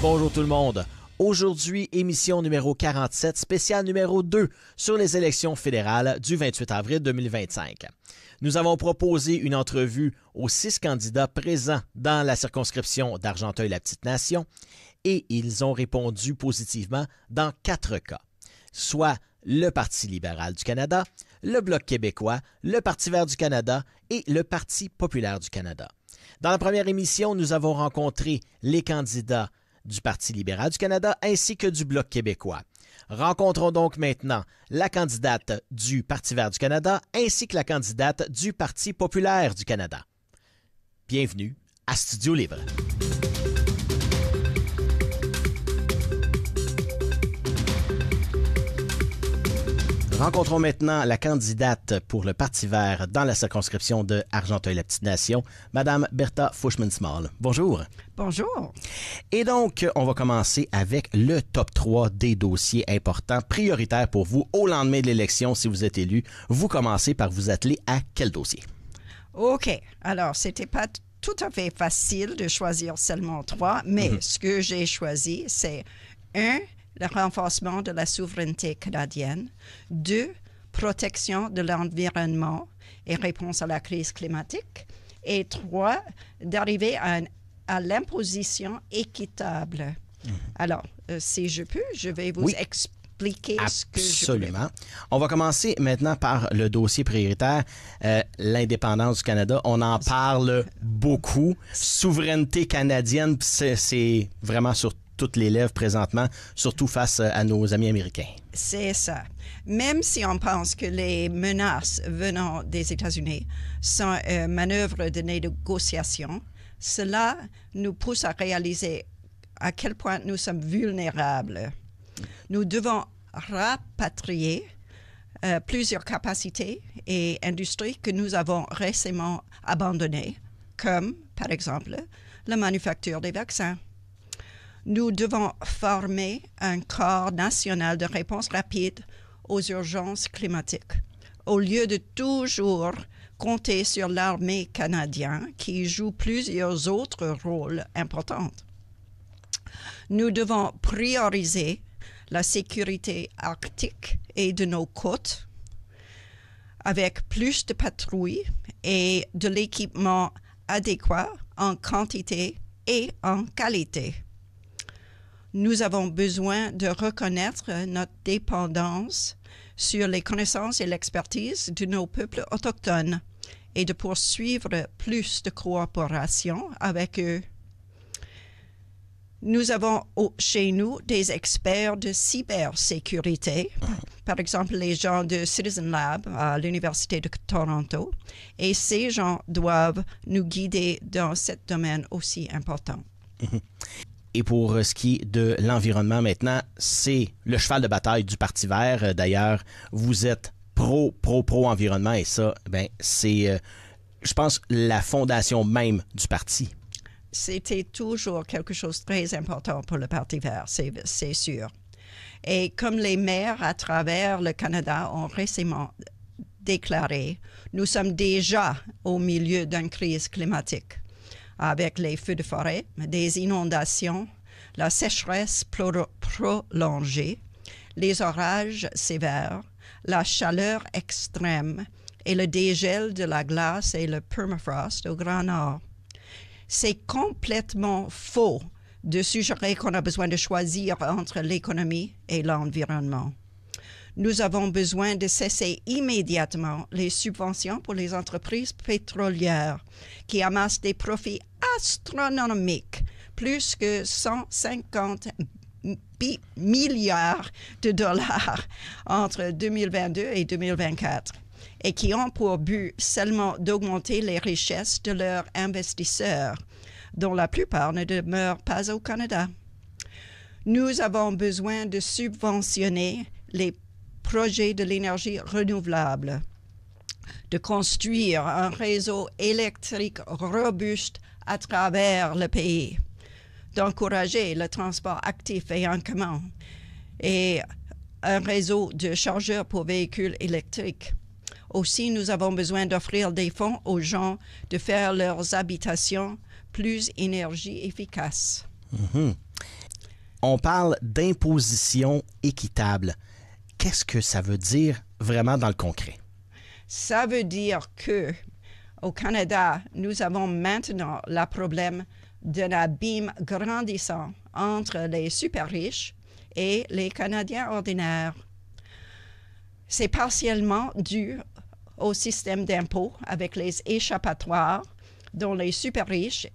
Bonjour tout le monde. Aujourd'hui, émission numéro 47, spécial numéro 2 sur les élections fédérales du 28 avril 2025. Nous avons proposé une entrevue aux 6 candidats présents dans la circonscription d'Argenteuil-la-Petite-Nation et ils ont répondu positivement dans 4 cas, soit le Parti libéral du Canada, le Bloc québécois, le Parti vert du Canada et le Parti populaire du Canada. Dans la première émission, nous avons rencontré les candidats du Parti libéral du Canada ainsi que du Bloc québécois. Rencontrons donc maintenant la candidate du Parti vert du Canada ainsi que la candidate du Parti populaire du Canada. Bienvenue à Studio Libre. Rencontrons maintenant la candidate pour le Parti vert dans la circonscription de Argenteuil-la-Petite-Nation, Madame Bertha Fushman-Small. Bonjour. Bonjour. Et donc, on va commencer avec le top 3 des dossiers importants, prioritaires pour vous au lendemain de l'élection si vous êtes élu. Vous commencez par vous atteler à quel dossier? OK. Alors, c'était pas tout à fait facile de choisir seulement 3, mais ce que j'ai choisi, c'est 1, le renforcement de la souveraineté canadienne. 2, protection de l'environnement et réponse à la crise climatique. Et 3, d'arriver à l'imposition équitable. Alors, si je peux, je vais vous expliquer ce que je voulais. Absolument. On va commencer maintenant par le dossier prioritaire, l'indépendance du Canada. On en parle beaucoup. Souveraineté canadienne, c'est vraiment sur toutes les lèvres présentement, surtout face à nos amis américains. C'est ça. Même si on pense que les menaces venant des États-Unis sont manœuvres de négociation, cela nous pousse à réaliser à quel point nous sommes vulnérables. Nous devons rapatrier plusieurs capacités et industries que nous avons récemment abandonnées, comme, par exemple, la manufacture des vaccins. Nous devons former un corps national de réponse rapide aux urgences climatiques, au lieu de toujours compter sur l'armée canadienne qui joue plusieurs autres rôles importants. Nous devons prioriser la sécurité arctique et de nos côtes avec plus de patrouilles et de l'équipement adéquat en quantité et en qualité. Nous avons besoin de reconnaître notre dépendance sur les connaissances et l'expertise de nos peuples autochtones et de poursuivre plus de coopération avec eux. Nous avons chez nous des experts de cybersécurité, par exemple les gens de Citizen Lab à l'Université de Toronto, et ces gens doivent nous guider dans ce domaine aussi important. Et pour ce qui est de l'environnement maintenant, c'est le cheval de bataille du Parti vert. D'ailleurs, vous êtes pro-environnement et ça, c'est, je pense, la fondation même du parti. C'était toujours quelque chose de très important pour le Parti vert, c'est sûr. Et comme les maires à travers le Canada ont récemment déclaré, nous sommes déjà au milieu d'une crise climatique, avec les feux de forêt, des inondations, la sécheresse prolongée, les orages sévères, la chaleur extrême et le dégel de la glace et le permafrost au Grand Nord. C'est complètement faux de suggérer qu'on a besoin de choisir entre l'économie et l'environnement. Nous avons besoin de cesser immédiatement les subventions pour les entreprises pétrolières qui amassent des profits astronomiques, plus que 150 milliards de dollars entre 2022 et 2024 et qui ont pour but seulement d'augmenter les richesses de leurs investisseurs, dont la plupart ne demeurent pas au Canada. Nous avons besoin de subventionner les projets de l'énergie renouvelable, de construire un réseau électrique robuste à travers le pays, d'encourager le transport actif et en commun et un réseau de chargeurs pour véhicules électriques. Aussi, nous avons besoin d'offrir des fonds aux gens de faire leurs habitations plus énergie efficaces. Mm-hmm. On parle d'imposition équitable. Qu'est-ce que ça veut dire vraiment dans le concret? Ça veut dire que au Canada, nous avons maintenant le problème d'un abîme grandissant entre les super riches et les Canadiens ordinaires. C'est partiellement dû au système d'impôt avec les échappatoires dont les super riches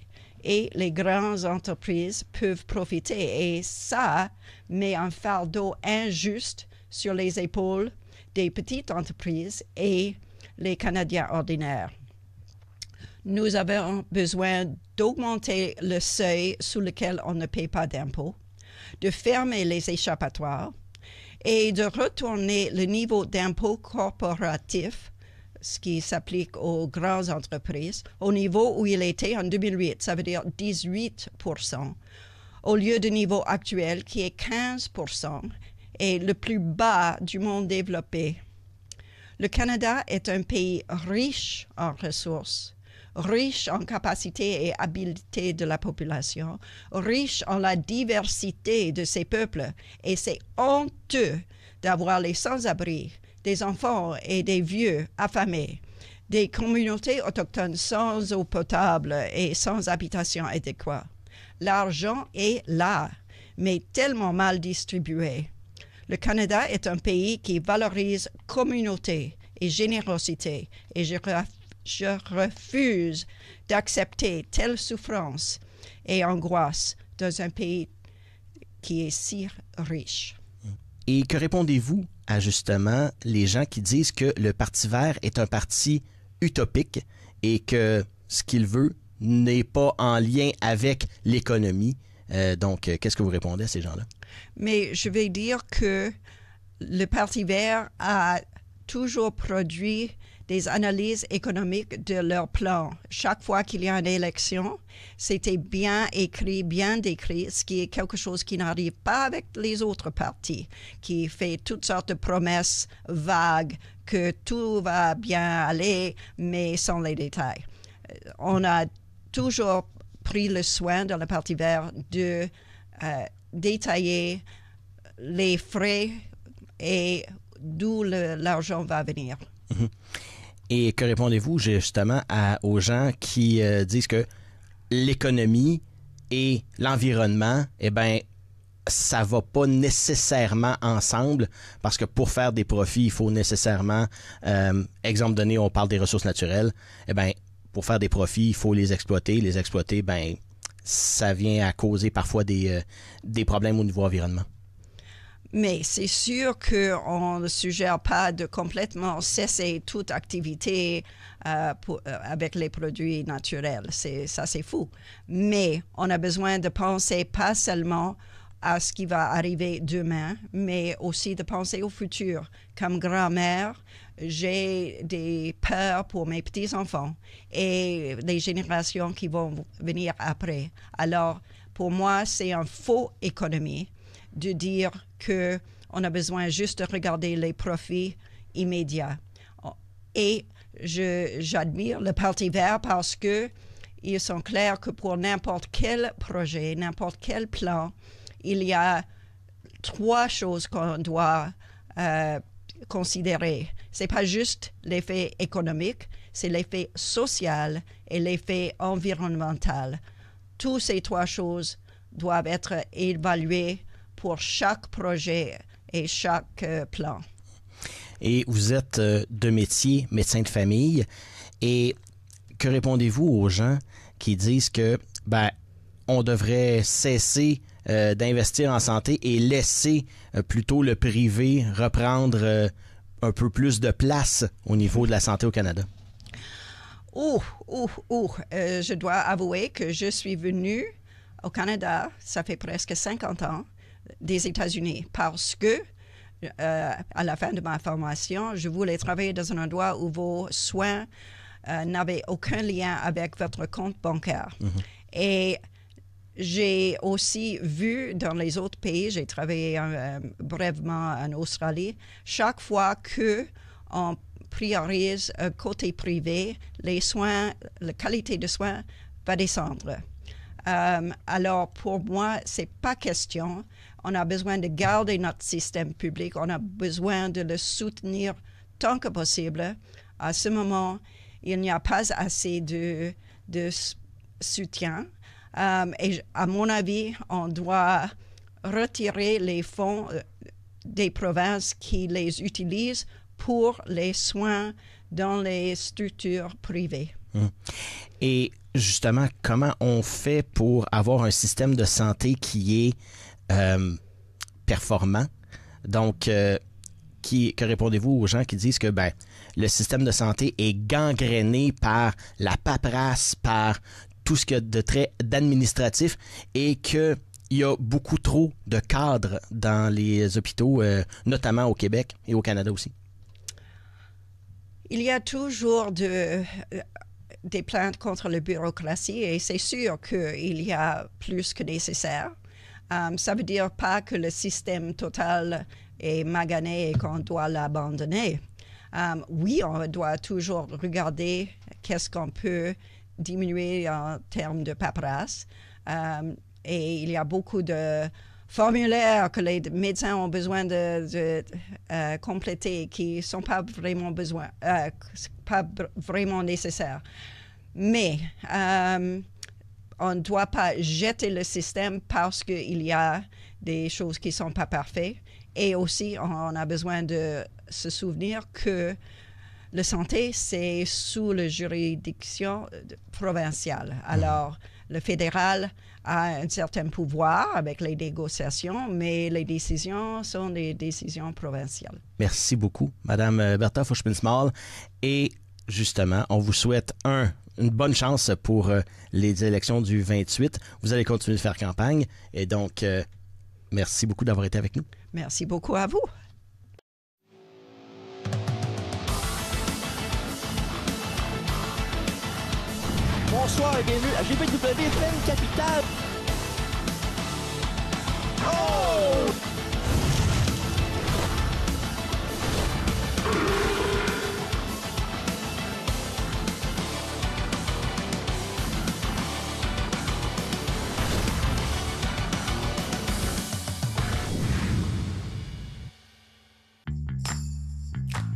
et les grandes entreprises peuvent profiter. Et ça met un fardeau injuste sur les épaules des petites entreprises et les Canadiens ordinaires. Nous avons besoin d'augmenter le seuil sous lequel on ne paie pas d'impôts, de fermer les échappatoires et de retourner le niveau d'impôt corporatif, ce qui s'applique aux grandes entreprises, au niveau où il était en 2008, ça veut dire 18%, au lieu du niveau actuel qui est 15% et le plus bas du monde développé. Le Canada est un pays riche en ressources, riche en capacité et habileté de la population, riche en la diversité de ses peuples, et c'est honteux d'avoir les sans-abri, des enfants et des vieux affamés, des communautés autochtones sans eau potable et sans habitation adéquate. L'argent est là, mais tellement mal distribué. Le Canada est un pays qui valorise communauté et générosité, et je refuse d'accepter telle souffrance et angoisse dans un pays qui est si riche. Et que répondez-vous à justement les gens qui disent que le Parti vert est un parti utopique et que ce qu'il veut n'est pas en lien avec l'économie? Donc, qu'est-ce que vous répondez à ces gens-là? Mais je vais dire que le Parti vert a toujours produit des analyses économiques de leur plan. Chaque fois qu'il y a une élection, c'était bien écrit, bien décrit, ce qui est quelque chose qui n'arrive pas avec les autres partis, qui fait toutes sortes de promesses vagues que tout va bien aller, mais sans les détails. On a toujours pris le soin dans le Parti vert de détailler les frais et d'où l'argent va venir. Mm-hmm. Et que répondez-vous justement aux gens qui disent que l'économie et l'environnement, eh bien, ça va pas nécessairement ensemble parce que pour faire des profits, il faut nécessairement, exemple donné, on parle des ressources naturelles, eh bien, pour faire des profits, il faut les exploiter. Les exploiter, ben, ça vient à causer parfois des problèmes au niveau environnement. Mais c'est sûr qu'on ne suggère pas de complètement cesser toute activité avec les produits naturels. Ça, c'est fou. Mais on a besoin de penser pas seulement à ce qui va arriver demain, mais aussi de penser au futur. Comme grand-mère, j'ai des peurs pour mes petits-enfants et les générations qui vont venir après. Alors, pour moi, c'est une fausse économie de dire qu'on a besoin juste de regarder les profits immédiats. Et j'admire le Parti vert parce qu'ils sont clairs que pour n'importe quel projet, n'importe quel plan, il y a 3 choses qu'on doit considérer. Ce n'est pas juste l'effet économique, c'est l'effet social et l'effet environnemental. Toutes ces 3 choses doivent être évaluées pour chaque projet et chaque plan. Et vous êtes de métier médecin de famille. Et que répondez-vous aux gens qui disent que on devrait cesser d'investir en santé et laisser plutôt le privé reprendre un peu plus de place au niveau de la santé au Canada? Je dois avouer que je suis venue au Canada, ça fait presque 50 ans, des États-Unis, parce que à la fin de ma formation, je voulais travailler dans un endroit où vos soins n'avaient aucun lien avec votre compte bancaire. Mm-hmm. Et j'ai aussi vu dans les autres pays, j'ai travaillé brièvement en Australie, chaque fois qu'on priorise côté privé, les soins, la qualité de soins va descendre. Alors, pour moi, c'est pas question. On a besoin de garder notre système public. On a besoin de le soutenir tant que possible. À ce moment, il n'y a pas assez de soutien. Et à mon avis, on doit retirer les fonds des provinces qui les utilisent pour les soins dans les structures privées. Et justement, comment on fait pour avoir un système de santé qui est performant? Donc, que répondez-vous aux gens qui disent que le système de santé est gangréné par la paperasse, par tout ce qu'il y a de très d'administratif et qu'il y a beaucoup trop de cadres dans les hôpitaux, notamment au Québec et au Canada aussi? Il y a toujours des plaintes contre la bureaucratie et c'est sûr qu'il y a plus que nécessaire. Ça ne veut dire pas que le système total est magané et qu'on doit l'abandonner. Oui, on doit toujours regarder qu'est-ce qu'on peut diminuer en termes de paperasse. Et il y a beaucoup de formulaires que les médecins ont besoin de compléter qui ne sont pas vraiment vraiment nécessaires. Mais on ne doit pas jeter le système parce qu'il y a des choses qui ne sont pas parfaites. Et aussi, on a besoin de se souvenir que la santé, c'est sous la juridiction provinciale. Alors, le fédéral a un certain pouvoir avec les négociations, mais les décisions sont des décisions provinciales. Merci beaucoup, Madame Bertha Fuchsmans-Small. Et justement, on vous souhaite une bonne chance pour les élections du 28. Vous allez continuer de faire campagne. Et donc, merci beaucoup d'avoir été avec nous. Merci beaucoup à vous. Bonsoir et bienvenue à GPW FM Capitale. Oh!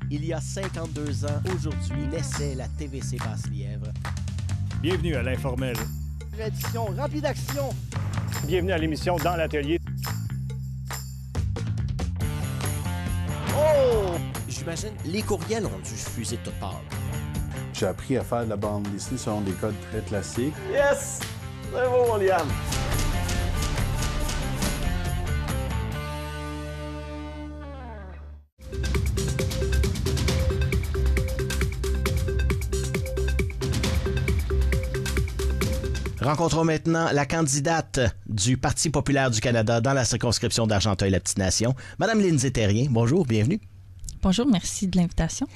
Il y a 52 ans, aujourd'hui, naissait la TVC Basse-Lièvre. Bienvenue à l'Informel. Édition remplie d'action. Bienvenue à l'émission Dans l'Atelier. Oh! J'imagine, les courriels ont dû fuser de toutes parts. J'ai appris à faire de la bande dessinée selon des codes très classiques. Yes! C'est bon, mon Liam. Rencontrons maintenant la candidate du Parti populaire du Canada dans la circonscription d'Argenteuil-la-Petite-Nation, Madame Lindsay Terrien. Bonjour, bienvenue. Bonjour, merci de l'invitation.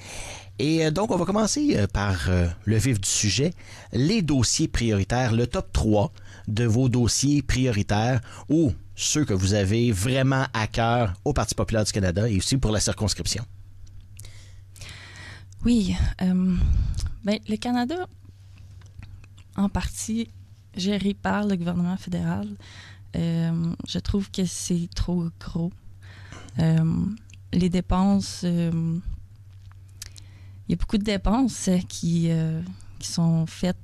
Et donc, on va commencer par le vif du sujet, les dossiers prioritaires, le top 3 de vos dossiers prioritaires ou ceux que vous avez vraiment à cœur au Parti populaire du Canada et aussi pour la circonscription. Oui, le Canada, en partie géré par le gouvernement fédéral, je trouve que c'est trop gros. Les dépenses, il y a beaucoup de dépenses qui sont faites.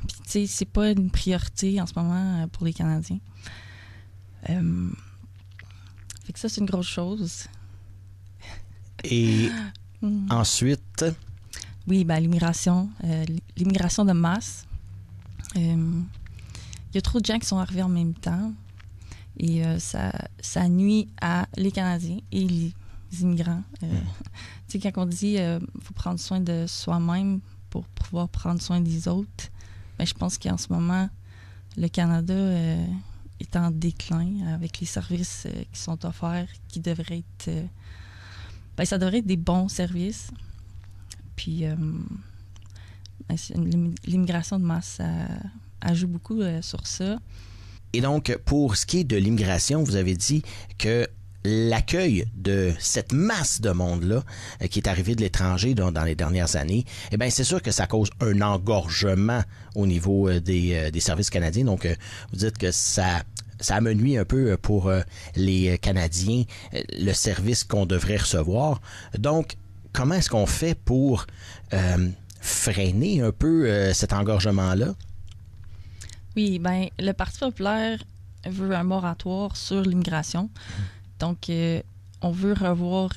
Puis, tu sais, c'est pas une priorité en ce moment pour les Canadiens. Fait que ça, c'est une grosse chose. Et ensuite... Oui, l'immigration de masse. Il y a trop de gens qui sont arrivés en même temps et ça nuit à les Canadiens et les immigrants. Tu sais, quand on dit qu'il faut prendre soin de soi-même pour pouvoir prendre soin des autres, je pense qu'en ce moment, le Canada est en déclin avec les services qui sont offerts, qui devraient être... ça devrait être des bons services. Puis, l'immigration de masse, ça joue beaucoup sur ça. Et donc, pour ce qui est de l'immigration, vous avez dit que l'accueil de cette masse de monde-là qui est arrivée de l'étranger dans les dernières années, eh bien, c'est sûr que ça cause un engorgement au niveau des services canadiens. Donc, vous dites que ça amenuit un peu pour les Canadiens le service qu'on devrait recevoir. Donc, comment est-ce qu'on fait pour freiner un peu cet engorgement-là? Oui, bien, le Parti populaire veut un moratoire sur l'immigration. Donc, on veut revoir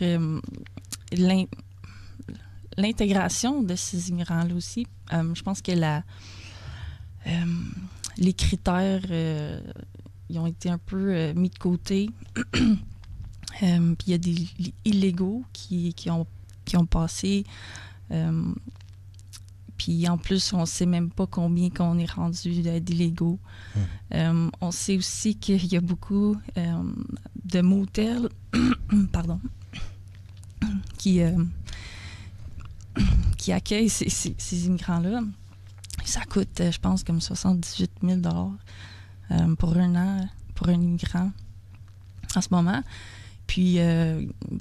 l'intégration de ces immigrants-là aussi. Je pense que les critères ils ont été un peu mis de côté. Puis il y a des illégaux qui ont passé. Puis en plus, on ne sait même pas combien qu'on est rendu d'illégaux. On sait aussi qu'il y a beaucoup de motels qui accueillent ces immigrants-là. Ça coûte, je pense, comme 78 000 $ pour un an pour un immigrant en ce moment. Puis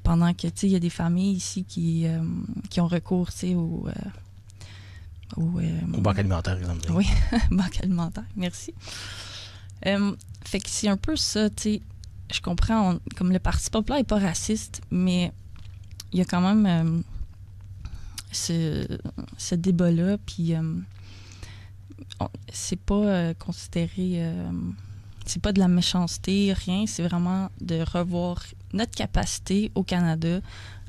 pendant que, il y a des familles ici qui ont recours, aux banques alimentaires, exemple. Oui, banque alimentaire, merci. Fait que c'est un peu ça, je comprends, comme le Parti populaire n'est pas raciste, mais il y a quand même ce débat-là, puis c'est pas considéré... c'est pas de la méchanceté, rien, c'est vraiment de revoir notre capacité au Canada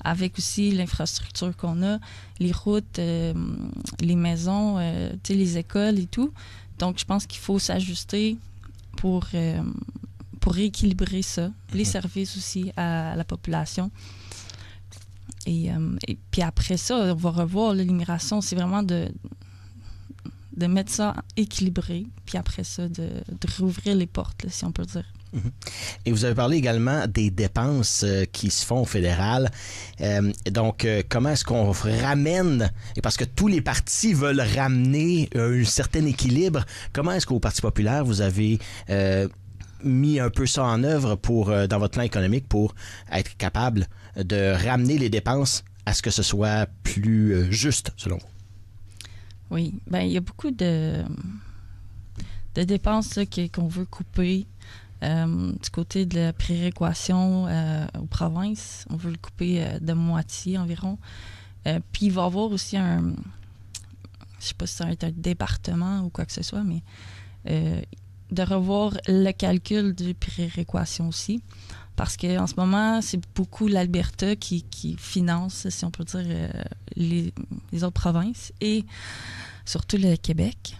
avec aussi l'infrastructure qu'on a, les routes, les maisons, les écoles et tout. Donc, je pense qu'il faut s'ajuster pour rééquilibrer ça, les services aussi à la population. Et puis après ça, on va revoir l'immigration, c'est vraiment de mettre ça équilibré, puis après ça, de rouvrir les portes, là, si on peut dire. Et vous avez parlé également des dépenses qui se font au fédéral. Donc, comment est-ce qu'on ramène, et parce que tous les partis veulent ramener un certain équilibre, comment est-ce qu'au Parti populaire, vous avez mis un peu ça en œuvre dans votre plan économique pour être capable de ramener les dépenses à ce que ce soit plus juste, selon vous? Oui, bien, il y a beaucoup de dépenses là, qu'on veut couper. Du côté de la préréquation aux provinces, on veut le couper de moitié environ. Puis il va y avoir aussi je ne sais pas si ça va être un département ou quoi que ce soit, mais de revoir le calcul de préréquation aussi. Parce qu'en ce moment, c'est beaucoup l'Alberta qui finance, si on peut dire, les autres provinces et surtout le Québec.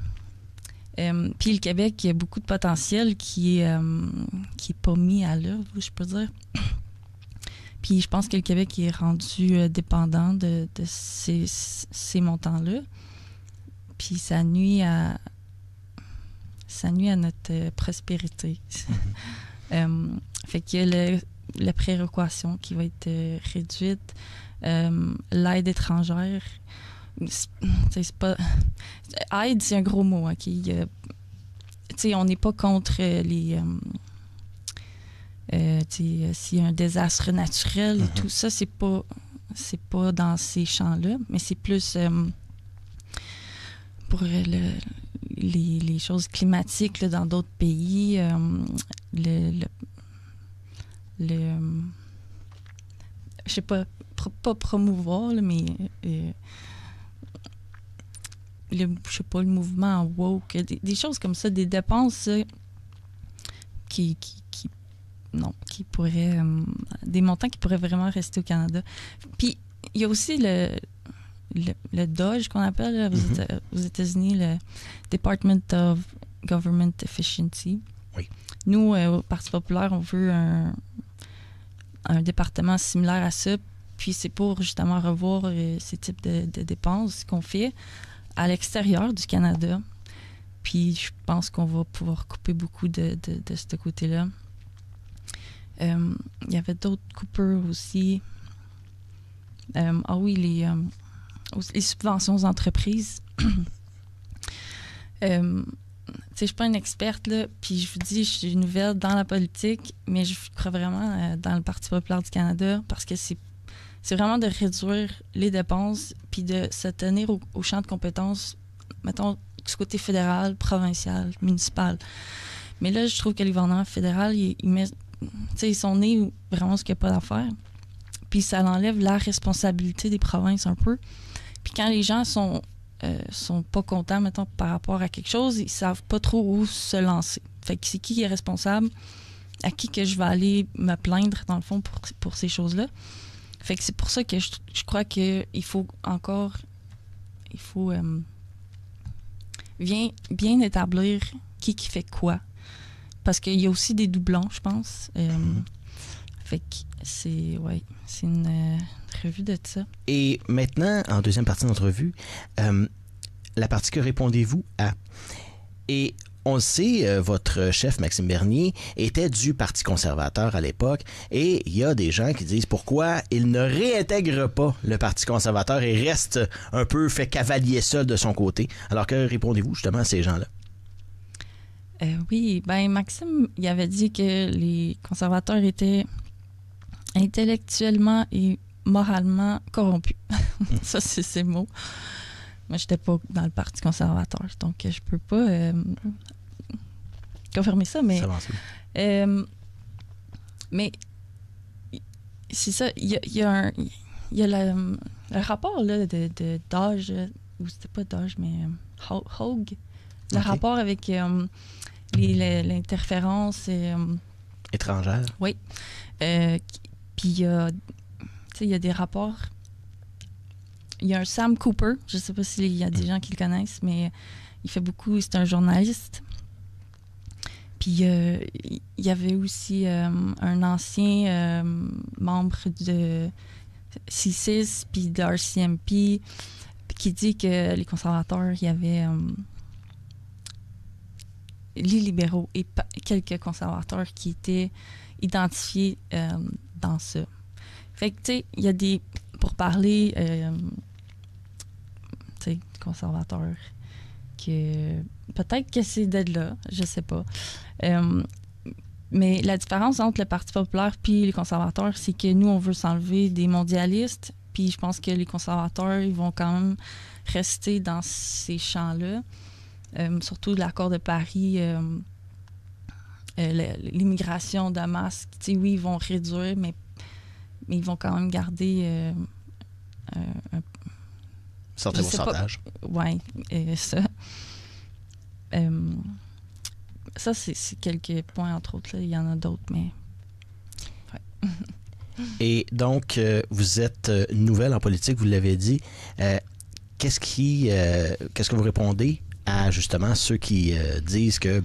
Puis le Québec, il y a beaucoup de potentiel qui est pas mis à l'œuvre, je peux dire. Puis je pense que le Québec est rendu dépendant de ces montants-là. Puis ça nuit à notre prospérité. Fait qu'il y a la préréquation qui va être réduite, l'aide étrangère. C'est pas... Aide, c'est un gros mot. OK? On n'est pas contre les... s'il y a un désastre naturel et tout ça, c'est pas dans ces champs-là, mais c'est plus pour les choses climatiques là, dans d'autres pays. Je sais pas promouvoir, là, mais je sais pas, le mouvement woke, des choses comme ça, des dépenses qui pourraient, des montants qui pourraient vraiment rester au Canada. Puis il y a aussi le DOGE qu'on appelle là, aux États-Unis, le Department of Government Efficiency. Oui. Nous, au Parti populaire, on veut un département similaire à ça, puis c'est pour justement revoir ces types de dépenses qu'on fait à l'extérieur du Canada. Puis je pense qu'on va pouvoir couper beaucoup de ce côté-là. Il y avait d'autres coupures aussi. Les subventions aux entreprises. je suis pas une experte, là, puis je vous dis, je suis nouvelle dans la politique, mais je crois vraiment dans le Parti populaire du Canada parce que c'est vraiment de réduire les dépenses puis de se tenir au champ de compétences, mettons, du côté fédéral, provincial, municipal. Mais là, je trouve que les gouvernements fédéraux, ils sont nés vraiment ce qu'il n'y a pas d'affaire. Puis ça enlève la responsabilité des provinces un peu. Puis quand les gens sont pas contents, mettons, par rapport à quelque chose, ils savent pas trop où se lancer. Fait que c'est qui est responsable, à qui que je vais aller me plaindre, dans le fond, pour ces choses-là. Fait que c'est pour ça que je crois qu'il faut bien établir qui fait quoi. Parce qu'il y a aussi des doublons, je pense. Fait que c'est une revue de ça. Et maintenant, en deuxième partie de notre revue, la partie que répondez-vous à? Et on le sait, votre chef, Maxime Bernier, était du Parti conservateur à l'époque, et il y a des gens qui disent pourquoi il ne réintègre pas le Parti conservateur et reste un peu fait cavalier seul de son côté. Alors que répondez-vous justement à ces gens-là? Oui, Maxime, il avait dit que les conservateurs étaient intellectuellement et moralement corrompus. Ça, c'est ses mots. Moi, j'étais pas dans le Parti conservateur, donc je peux pas confirmer ça, mais... Ça avance. Mais c'est ça, il y a le rapport là, d'âge, ou c'était pas d'âge, mais Hogue, le rapport avec l'interférence... étrangère. Oui. Puis il y a des rapports. Il y a un Sam Cooper, je ne sais pas s'il y a des gens qui le connaissent, mais il fait beaucoup, c'est un journaliste. Puis il y avait aussi un ancien membre de C6 puis de RCMP qui dit que les conservateurs, il y avait les libéraux et quelques conservateurs qui étaient identifiés dans ça. Fait que, tu sais, il y a des... Pour parler, tu sais, conservateurs, que peut-être que c'est d'être là, je sais pas. Mais la différence entre le Parti populaire puis les conservateurs, c'est que nous, on veut s'enlever des mondialistes, puis je pense que les conservateurs, ils vont quand même rester dans ces champs-là. Surtout l'accord de Paris, l'immigration de masse, tu sais, oui, ils vont réduire, mais ils vont quand même garder un certain pourcentage. Oui, ça. Ça, c'est quelques points, entre autres. Là. Il y en a d'autres, mais... Ouais. Et donc, vous êtes nouvelle en politique, vous l'avez dit. Qu'est-ce que vous répondez à, justement, ceux qui disent que,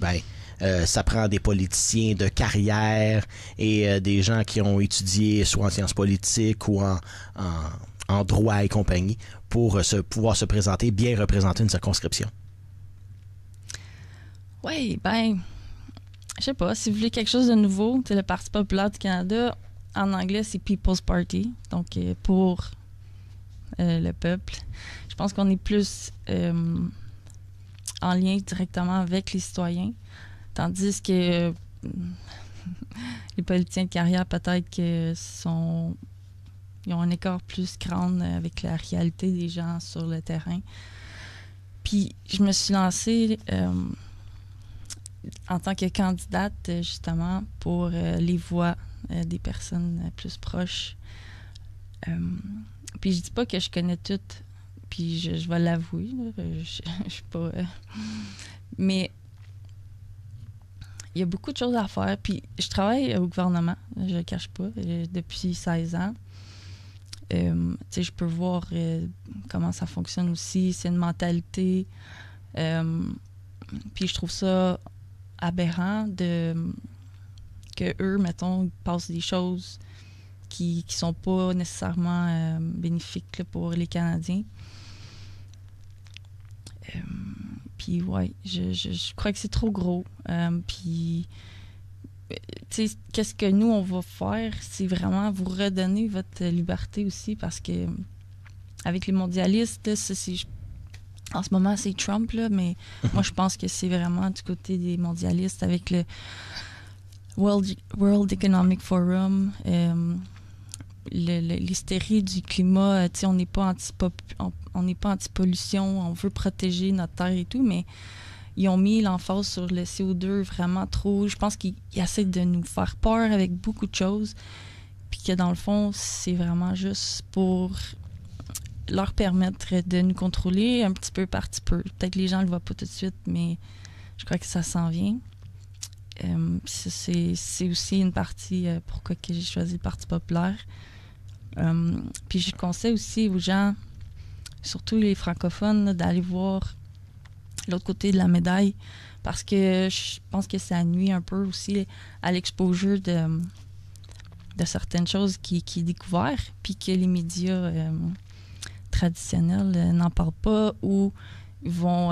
ça prend des politiciens de carrière et des gens qui ont étudié soit en sciences politiques ou en droit et compagnie pour pouvoir se présenter, bien représenter une circonscription? Oui, je sais pas. Si vous voulez quelque chose de nouveau, c'est le Parti populaire du Canada. En anglais, c'est People's Party, donc pour le peuple. Je pense qu'on est plus en lien directement avec les citoyens. Tandis que les politiciens de carrière, peut-être que ils ont un écart plus grand avec la réalité des gens sur le terrain. Puis je me suis lancée en tant que candidate, justement, pour les voix des personnes plus proches. Puis je dis pas que je connais toutes, puis je vais l'avouer, je suis pas... mais il y a beaucoup de choses à faire. Puis je travaille au gouvernement, je ne le cache pas, depuis 16 ans. Je peux voir comment ça fonctionne aussi. C'est une mentalité. Puis je trouve ça aberrant que eux, mettons, ils passent des choses qui sont pas nécessairement bénéfiques là, pour les Canadiens. Puis ouais, je crois que c'est trop gros. Puis, tu sais, qu'est-ce que nous, on va faire, c'est vraiment vous redonner votre liberté aussi, parce que avec les mondialistes, là, En ce moment, c'est Trump, là, mais moi, je pense que c'est vraiment du côté des mondialistes avec le World Economic Forum, l'hystérie du climat. On n'est pas anti-pollution, on veut protéger notre terre et tout, mais ils ont mis l'emphase sur le CO2 vraiment trop. Je pense qu'ils essaient de nous faire peur avec beaucoup de choses, puis que dans le fond, c'est vraiment juste pour leur permettre de nous contrôler un petit peu par petit peu. Peut-être que les gens ne le voient pas tout de suite, mais je crois que ça s'en vient. C'est aussi une partie pourquoi que j'ai choisi le Parti populaire. Puis je conseille aussi aux gens, surtout les francophones, là, d'aller voir l'autre côté de la médaille, parce que je pense que ça nuit un peu aussi à l'exposure de certaines choses qui est découvert, puis que les médias traditionnels n'en parlent pas ou vont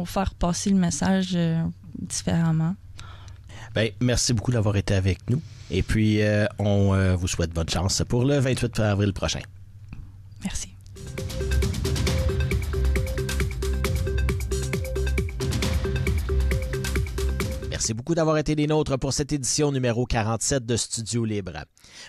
faire passer le message différemment. Bien, merci beaucoup d'avoir été avec nous. Et puis, on vous souhaite bonne chance pour le 28 avril prochain. Merci. Merci beaucoup d'avoir été des nôtres pour cette édition numéro 47 de Studio Libre.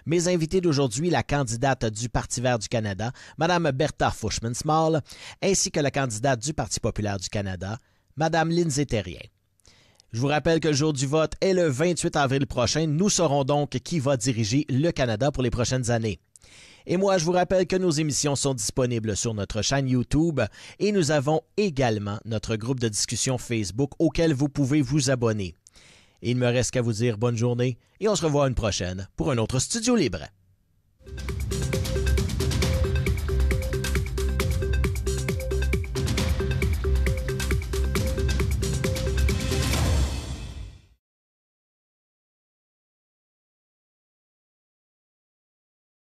Mes invités d'aujourd'hui, la candidate du Parti vert du Canada, Mme Bertha Fushman-Small, ainsi que la candidate du Parti populaire du Canada, Mme Lindsay Terrien. Je vous rappelle que le jour du vote est le 28 avril prochain. Nous saurons donc qui va diriger le Canada pour les prochaines années. Et moi, je vous rappelle que nos émissions sont disponibles sur notre chaîne YouTube et nous avons également notre groupe de discussion Facebook auquel vous pouvez vous abonner. Il ne me reste qu'à vous dire bonne journée et on se revoit une prochaine pour un autre Studio Libre.